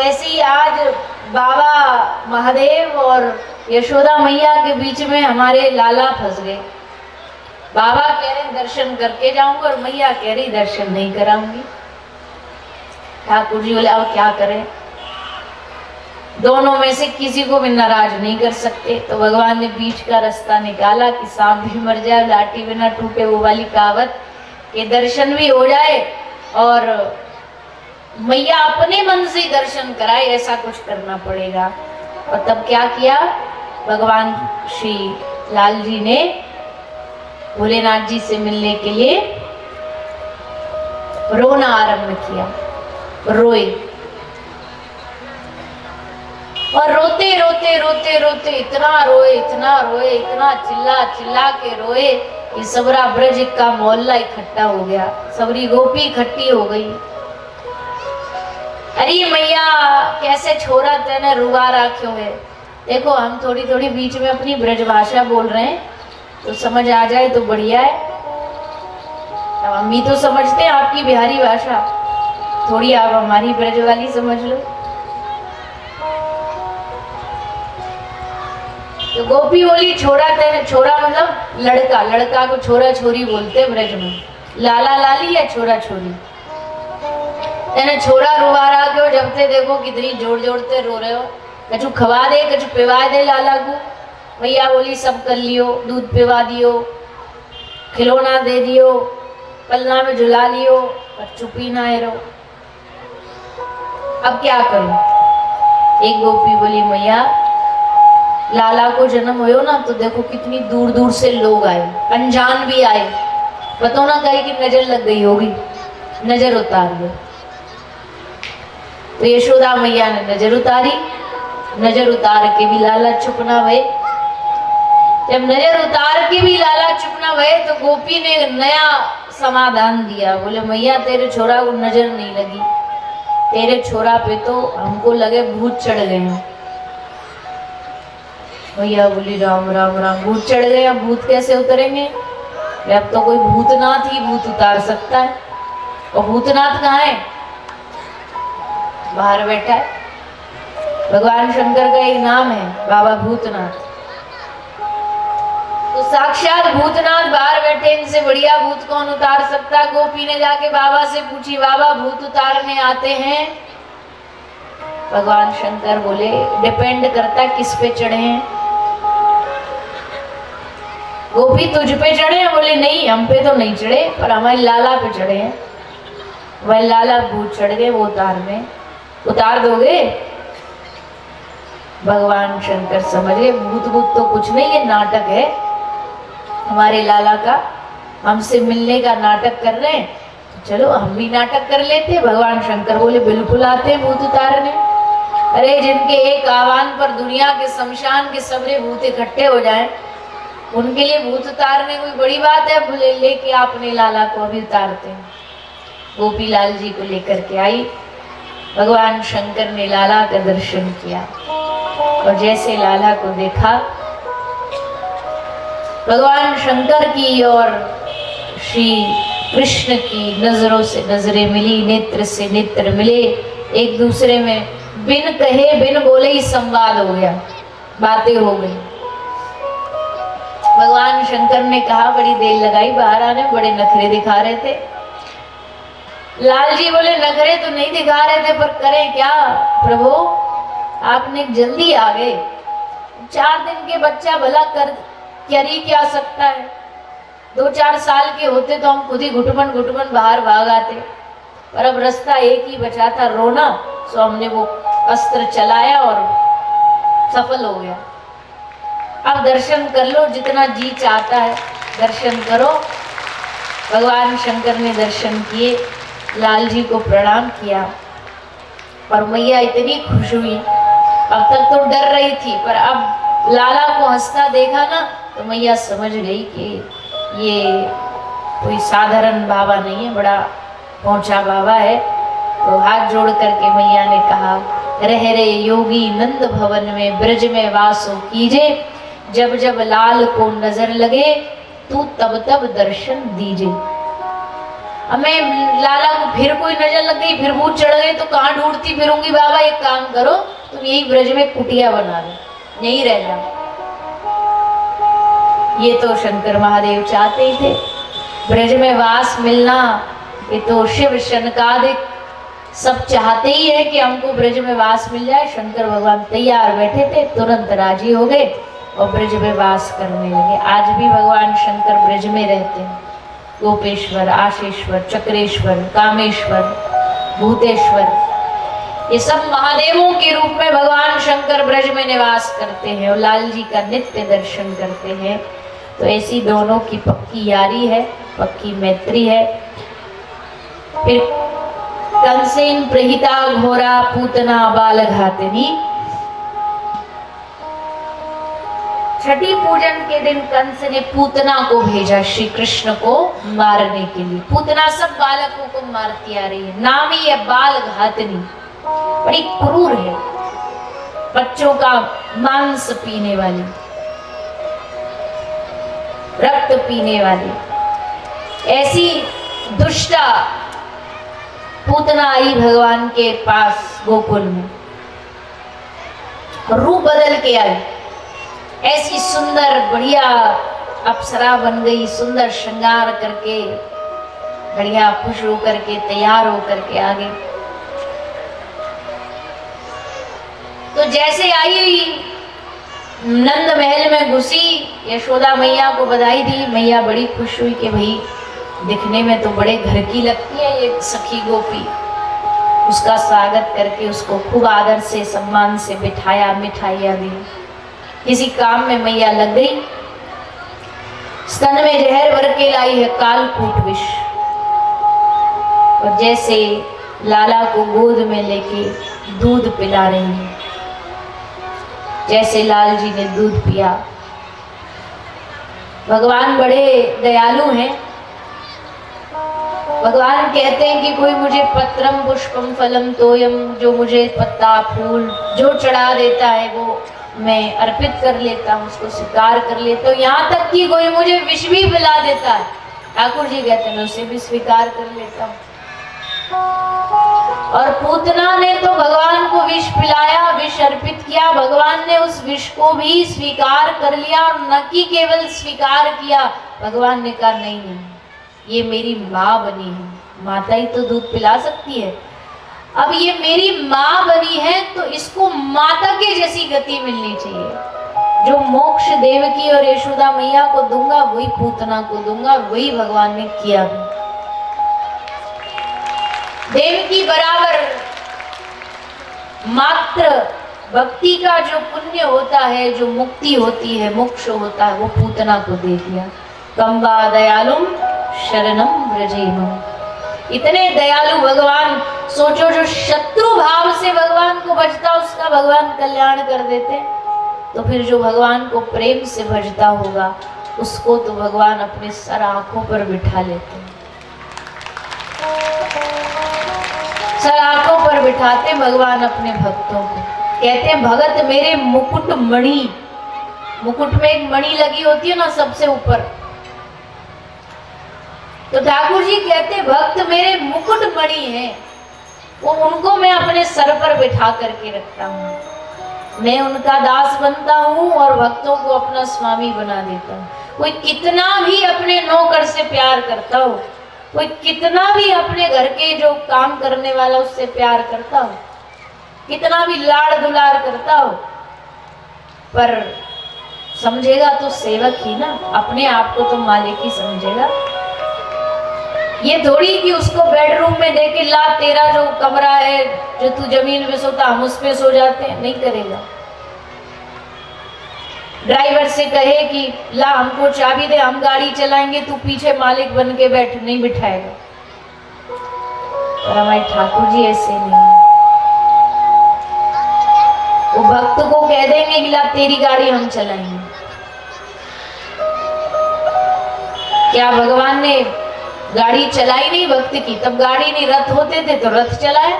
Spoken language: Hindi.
ऐसे ही आज बाबा महादेव और यशोदा मैया के बीच में हमारे लाला फंस गए। बाबा कह रहे दर्शन करके जाऊंगा और मैया कह रही दर्शन नहीं कराऊंगी। ठाकुर जी बोले अब क्या करें, दोनों में से किसी को भी नाराज नहीं कर सकते। तो भगवान ने बीच का रास्ता निकाला कि सांप भी मर जाए लाठी बिना टूटे, वो वाली कहावत के दर्शन भी हो जाए और मैया अपने मन से दर्शन कराए, ऐसा कुछ करना पड़ेगा। और तब क्या किया, भगवान श्री लाल जी ने भोलेनाथ जी से मिलने के लिए रोना आरंभ किया, रोए और रोते रोते रोते रोते इतना रोए, इतना रोए, इतना चिल्ला चिल्ला के रोए कि सबरा ब्रज का मोहल्ला इकट्ठा हो गया, सबरी गोपी इकट्ठी हो गई। अरे मैया कैसे छोरा तेने रुवा रखो है। देखो हम थोड़ी थोड़ी बीच में अपनी ब्रज भाषा बोल रहे हैं तो समझ आ जाए तो बढ़िया है। अब हम भी तो समझते हैं आपकी बिहारी भाषा, थोड़ी आप हमारी ब्रज वाली समझ लो। तो गोपी बोली छोरा तेने, छोरा मतलब लड़का, लड़का को छोरा छोरी बोलते ब्रज में, लाला लाली या छोरा छोरी। तेने छोरा रुवा रहा क्यों, जब ते देखो कितनी जोर जोड़ते रो रहे हो, कछु खवा दे कछु पिवा दे लाला को। भैया बोली सब कर लियो, दूध पिवा दियो, खिलौना दे दियो, पलना में झुला लियो, पर चुपी ना रहो। अब क्या करूं। एक गोपी बोली मैया लाला को जन्म हुयो ना तो देखो कितनी दूर दूर से लोग आए, अनजान भी आए, पता ना कहीं की नजर लग गई होगी, नजर उतार दो। तो यशोदा मैया ने नजर उतारी, नजर उतार के भी लाला चुप ना भये। जब नजर उतार के भी लाला चुप ना भये तो गोपी ने नया समाधान दिया, बोले मैया तेरे छोरा को नजर नहीं लगी, तेरे छोरा पे तो हमको लगे भूत चढ़ गए हैं। भैया बोली राम राम राम, भूत चढ़ गए, अब भूत कैसे उतरेंगे, अब तो कोई भूतनाथ ही भूत उतार सकता है। और भूतनाथ कहाँ है, बाहर बैठा है, भगवान शंकर का एक नाम है बाबा भूतनाथ। तो साक्षात भूतनाथ बाहर बैठे, इनसे बढ़िया भूत कौन उतार सकता। गोपी ने जाके बाबा से पूछी बाबा भूत उतारने आते हैं। भगवान शंकर बोले डिपेंड करता किस पे चढ़े हैं। गोपी तुझ पे चढ़े हैं, बोले नहीं हम पे तो नहीं चढ़े, पर हमारे लाला पे चढ़े हैं। वह लाला भूत चढ़ गए, वो उतार दोगे। भगवान शंकर समझ गए भूत भूत तो कुछ नहीं, ये नाटक है हमारे लाला का, हमसे मिलने का नाटक कर रहे हैं, तो चलो हम भी नाटक कर लेते। भगवान शंकर बोले बिल्कुल आते हैं भूत उतारने। अरे जिनके एक आह्वान पर दुनिया के शमशान के सबरे भूत इकट्ठे हो जाएं, उनके लिए भूत उतारने कोई बड़ी बात है। बोले लेके आपने लाला को अभी उतारते हैं। गोपी लाल जी को लेकर के आई, भगवान शंकर ने लाला का दर्शन किया और जैसे लाला को देखा, भगवान शंकर की और श्री कृष्ण की नजरों से नजरें मिली, नेत्र से नेत्र मिले, एक दूसरे में बिन कहे बिन बोले ही संवाद हो गया, बातें हो गई। भगवान शंकर ने कहा बड़ी देर लगाई बाहर आने, बड़े नखरे दिखा रहे थे। लाल जी बोले नखरे तो नहीं दिखा रहे थे, पर करें क्या प्रभु, आपने जल्दी आ गए। 4 दिन के बच्चा भला कर क्या सकता है, 2-4 साल के होते तो हम खुद ही घुटमन घुटमन बाहर भाग आते, पर अब रास्ता एक ही बचा था, रोना। सो हमने वो अस्त्र चलाया और सफल हो गया। अब दर्शन कर लो, जितना जी चाहता है दर्शन करो। भगवान शंकर ने दर्शन किए, लाल जी को प्रणाम किया और मैया इतनी खुश हुई। अब तक तो डर रही थी, पर अब लाला को हंसता देखा ना तो मैया समझ गई कि ये कोई साधारण बाबा नहीं है, बड़ा पहुंचा बाबा है। तो हाथ जोड़ करके मैया ने कहा रह रे योगी नंद भवन में ब्रज में वासो कीजे, जब जब लाल को नजर लगे तू तब तब दर्शन दीजे। अब मैं लाला को फिर कोई नजर लग गई, फिर भूत चढ़ गई तो कहाँ ढूंढती फिरूंगी। बाबा एक काम करो, तुम यही ब्रज में कुटिया बना लो, यहीं रह जाओ। ये तो शंकर महादेव चाहते ही थे, ब्रज में वास मिलना। ये तो शिव शनकादिक सब चाहते ही है कि हमको ब्रज में वास मिल जाए। शंकर भगवान तैयार बैठे थे, तुरंत राजी हो गए और ब्रज में वास करने लगे। आज भी भगवान शंकर ब्रज में रहते हैं। गोपेश्वर, आशेश्वर, चक्रेश्वर, कामेश्वर, भूतेश्वर, ये सब महादेवों के रूप में भगवान शंकर ब्रज में निवास करते हैं और लाल जी का नित्य दर्शन करते हैं। तो ऐसी दोनों की पक्की यारी है, पक्की मैत्री है। फिर कंसेन प्रहिता घोरा पूतना बाल घातनी। छठी पूजन के दिन कंस ने पूतना को भेजा श्री कृष्ण को मारने के लिए। पूतना सब बालकों को मारती आ रही है, नाम ही है बाल घातनी, बड़ी क्रूर है, बच्चों का मांस पीने वाली, रक्त पीने वाली, ऐसी दुष्टा पूतना आई भगवान के पास गोकुल में। रूप बदल के आई, ऐसी सुंदर बढ़िया अप्सरा बन गई, सुंदर श्रृंगार करके, बढ़िया खुश होकर के, तैयार होकर के आ गई। तो जैसे आई नंद महल में घुसी, यशोदा मैया को बधाई दी। मैया बड़ी खुश हुई कि भाई दिखने में तो बड़े घर की लगती है ये सखी गोपी। उसका स्वागत करके उसको खूब आदर से सम्मान से बिठाया, मिठाइयाँ दी। किसी काम में मैया लग गई, स्तन में जहर भर के लाई है कालकूट विष, और जैसे लाला को गोद में लेके दूध पिला रही है, जैसे लाल जी ने दूध पिया। भगवान बड़े दयालु हैं। भगवान कहते हैं कि कोई मुझे पत्रम पुष्पम फलम तोयम, जो मुझे पत्ता फूल जो चढ़ा देता है वो मैं अर्पित कर लेता हूँ, उसको स्वीकार कर लेता हूँ। यहाँ तक कि कोई मुझे विष भी पिला देता है, ठाकुर जी कहते हैं मैं उसे भी स्वीकार कर लेता हूँ। और पूतना ने तो भगवान को विष पिलाया, विष अर्पित किया। भगवान ने उस विष को भी स्वीकार कर लिया, और न कि केवल स्वीकार किया, भगवान ने कहा नहीं नहीं, ये मेरी माँ बनी है। माता ही तो दूध पिला सकती है, अब ये मेरी माँ बनी है तो इसको माता के जैसी गति मिलनी चाहिए। जो मोक्ष देवकी और यशोदा मैया को दूंगा वही पूतना को दूंगा, वही भगवान ने किया भी। देवकी बराबर मात्र भक्ति का जो पुण्य होता है, जो मुक्ति होती है, मोक्ष होता है, वो पूतना को दे दिया। कम्बा दयालुम शरणम व्रजेमम। इतने दयालु भगवान, सोचो जो शत्रु भाव से भगवान को भजता उसका भगवान कल्याण कर देते, तो फिर जो भगवान को प्रेम से भजता होगा उसको तो भगवान अपने सर आंखों पर बिठा लेते हैं। सर आंखों पर बिठाते भगवान अपने भक्तों को। कहते हैं भगत मेरे मुकुट मणि, मुकुट में एक मणि लगी होती है ना सबसे ऊपर, तो ठाकुर जी कहते भक्त मेरे मुकुट मणि है, वो उनको मैं अपने सर पर बिठा करके रखता हूँ। मैं उनका दास बनता हूँ और भक्तों को अपना स्वामी बना देता हूँ। कोई कितना भी अपने नौकर से प्यार करता हो, कोई कितना भी अपने घर के जो काम करने वाला उससे प्यार करता हो, कितना भी लाड़ दुलार करता हो, पर समझेगा तो सेवक ही ना, अपने आप को तो मालिक ही समझेगा। ये थोड़ी कि उसको बेडरूम में देके ला तेरा जो कमरा है, जो तू जमीन पे सोता हम उस पे सो जाते हैं, नहीं करेगा। ड्राइवर से कहे कि ला हमको चाबी दे, हम गाड़ी चलाएंगे, तू पीछे मालिक बन के बैठ, नहीं बिठाएगा। और हमारे ठाकुर जी ऐसे नहीं, वो भक्त को कह देंगे कि ला तेरी गाड़ी हम चलाएंगे। क्या भगवान ने गाड़ी चलाई नहीं भक्त की? तब गाड़ी नहीं, रथ होते थे तो रथ चलाए।